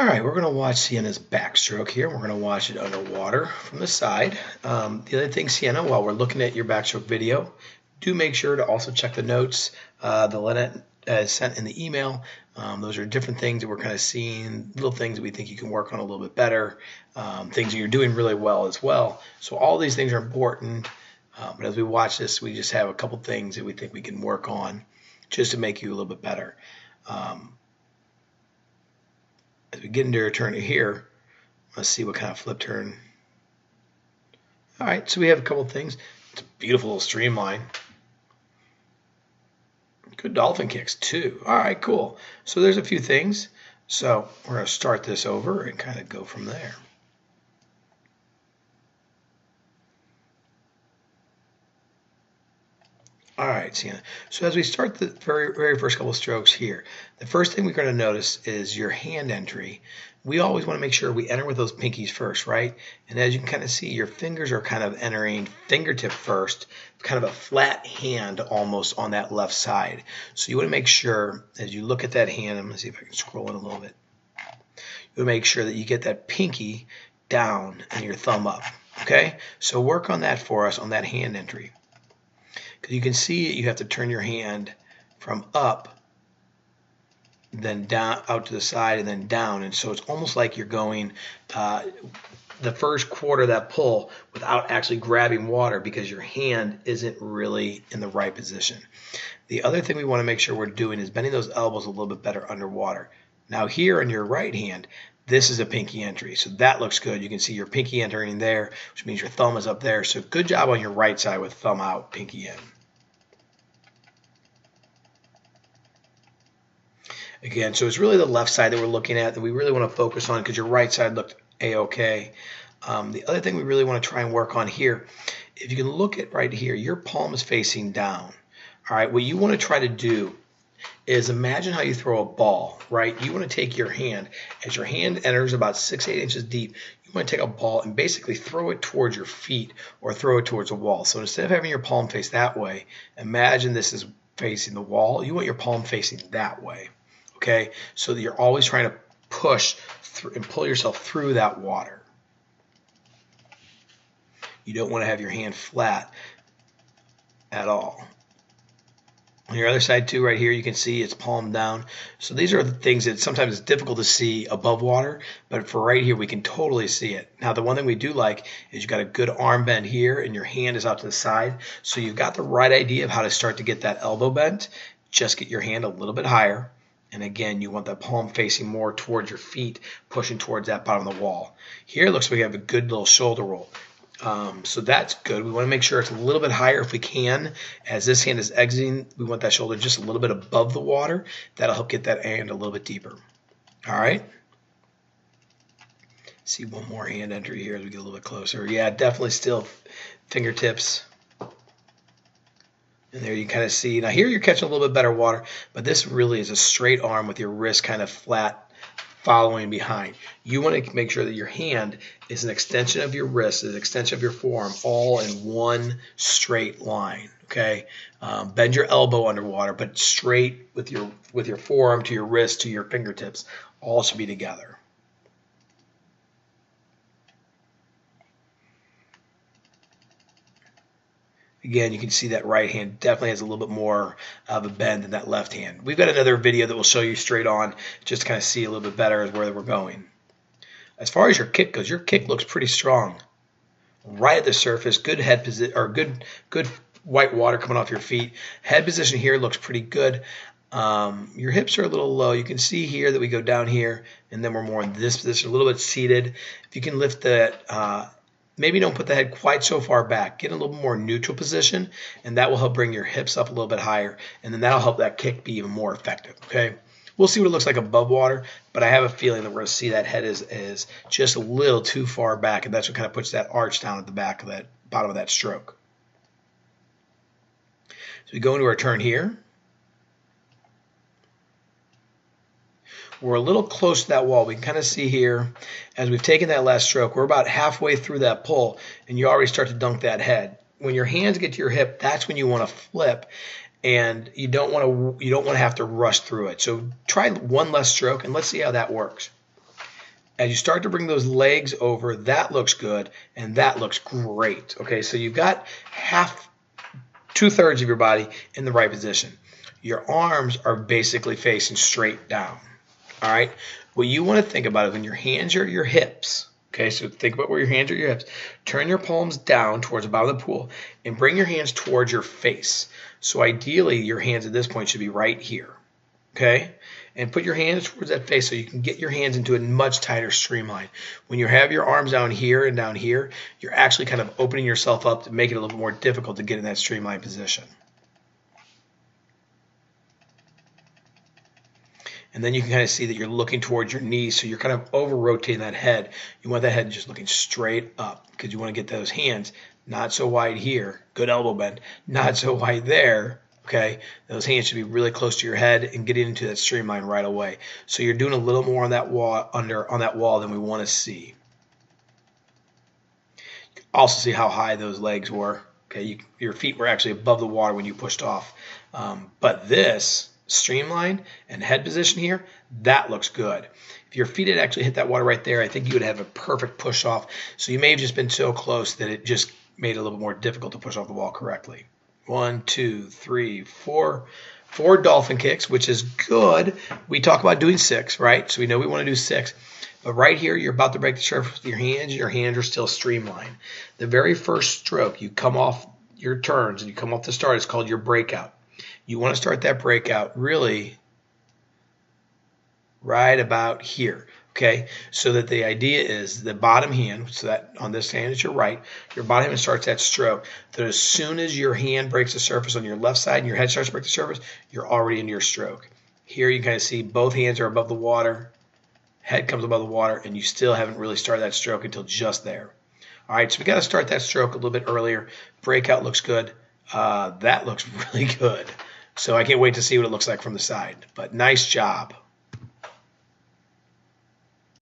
All right, we're going to watch Sienna's backstroke here. We're going to watch it underwater from the side. The other thing, Sienna, while we're looking at your backstroke video, do make sure to also check the notes that Lynette sent in the email. Those are different things that we're kind of seeing, little things that we think you can work on a little bit better, things that you're doing really well as well. So all these things are important, but as we watch this, we just have a couple things that we think we can work on just to make you a little bit better. As we get into your turn here, let's see what kind of flip turn. All right, so we have a couple things. It's a beautiful little streamline. Good dolphin kicks too. All right, cool. So there's a few things. So we're going to start this over and kind of go from there. All right, Sienna. So as we start the very first couple of strokes here, the first thing we're going to notice is your hand entry. We always want to make sure we enter with those pinkies first, right? And as you can kind of see, your fingers are kind of entering fingertip first, kind of a flat hand almost on that left side. So you want to make sure as you look at that hand, I'm going to see if I can scroll in a little bit. You want to make sure that you get that pinky down and your thumb up, okay? So work on that for us on that hand entry. Because you can see you have to turn your hand from up, then down, out to the side, and then down. And so it's almost like you're going the first quarter of that pull without actually grabbing water because your hand isn't really in the right position. The other thing we want to make sure we're doing is bending those elbows a little bit better underwater. Now here in your right hand, this is a pinky entry, so that looks good. You can see your pinky entering there, which means your thumb is up there. So good job on your right side with thumb out, pinky in. Again, so it's really the left side that we're looking at that we really want to focus on because your right side looked A-okay. The other thing we really want to try and work on here, if you can look at right here, your palm is facing down. All right, what you want to try to do is imagine how you throw a ball, right? You want to take your hand. As your hand enters about 6-8 inches deep, you want to take a ball and basically throw it towards your feet or throw it towards a wall. So instead of having your palm face that way, imagine this is facing the wall. You want your palm facing that way. Okay, so that you're always trying to push through and pull yourself through that water. You don't want to have your hand flat at all. On your other side too, right here, you can see it's palm down. So these are the things that sometimes it's difficult to see above water, but for right here, we can totally see it. Now, the one thing we do like is you've got a good arm bend here and your hand is out to the side. So you've got the right idea of how to start to get that elbow bent. Just get your hand a little bit higher. And again, you want that palm facing more towards your feet, pushing towards that bottom of the wall. Here it looks like we have a good little shoulder roll. So that's good. We want to make sure it's a little bit higher if we can. As this hand is exiting, we want that shoulder just a little bit above the water. That'll help get that hand a little bit deeper. All right. See one more hand entry here as we get a little bit closer. Yeah, definitely still fingertips. And there you kind of see. Now here you're catching a little bit better water, but this really is a straight arm with your wrist kind of flat following behind. You want to make sure that your hand is an extension of your wrist, an extension of your forearm, all in one straight line. Okay, bend your elbow underwater, but straight with your forearm to your wrist to your fingertips. All should be together. Again, you can see that right hand definitely has a little bit more of a bend than that left hand. We've got another video that will show you straight on just to kind of see a little bit better where we're going. As far as your kick goes, your kick looks pretty strong. Right at the surface, good head position or good white water coming off your feet. Head position here looks pretty good. Your hips are a little low. You can see here that we go down here and then we're more in this position, a little bit seated. If you can lift that maybe don't put the head quite so far back. Get in a little more neutral position, and that will help bring your hips up a little bit higher, and then that'll help that kick be even more effective, okay? We'll see what it looks like above water, but I have a feeling that we're going to see that head is just a little too far back, and that's what kind of puts that arch down at the back of that bottom of that stroke. So we go into our turn here. We're a little close to that wall. We can kind of see here, as we've taken that last stroke, we're about halfway through that pull, and you already start to dunk that head. When your hands get to your hip, that's when you want to flip, and you don't want to have to rush through it. So try one less stroke, and let's see how that works. As you start to bring those legs over, that looks good, and that looks great. Okay, so you've got half, 2/3 of your body in the right position. Your arms are basically facing straight down. All right, what you want to think about is when your hands are at your hips. Okay, so think about where your hands are at your hips. Turn your palms down towards the bottom of the pool and bring your hands towards your face. So ideally, your hands at this point should be right here. Okay, and put your hands towards that face so you can get your hands into a much tighter streamline. When you have your arms down here and down here, you're actually kind of opening yourself up to make it a little more difficult to get in that streamline position. And then you can kind of see that you're looking towards your knees, so you're kind of over-rotating that head. You want that head just looking straight up because you want to get those hands not so wide here, good elbow bend, not so wide there, okay? Those hands should be really close to your head and getting into that streamline right away. So you're doing a little more on that wall, on that wall than we want to see. You can also see how high those legs were. Okay, your feet were actually above the water when you pushed off. But this streamline and head position here, that looks good. If your feet had actually hit that water right there, I think you would have a perfect push off. So you may have just been so close that it just made it a little more difficult to push off the wall correctly. 1, 2, 3, 4. 4 dolphin kicks, which is good. We talk about doing 6, right? So we know we want to do 6. But right here, you're about to break the surface with your hands, and your hands are still streamlined. The very first stroke, you come off your turns and you come off the start, it's called your breakout. You want to start that breakout really right about here, okay? So that the idea is the bottom hand, so that on this hand is your right, your bottom hand starts that stroke. That as soon as your hand breaks the surface on your left side and your head starts to break the surface, you're already into your stroke. Here you kind of see both hands are above the water, head comes above the water, and you still haven't really started that stroke until just there. All right, so we got to start that stroke a little bit earlier. Breakout looks good. That looks really good. So I can't wait to see what it looks like from the side. But nice job.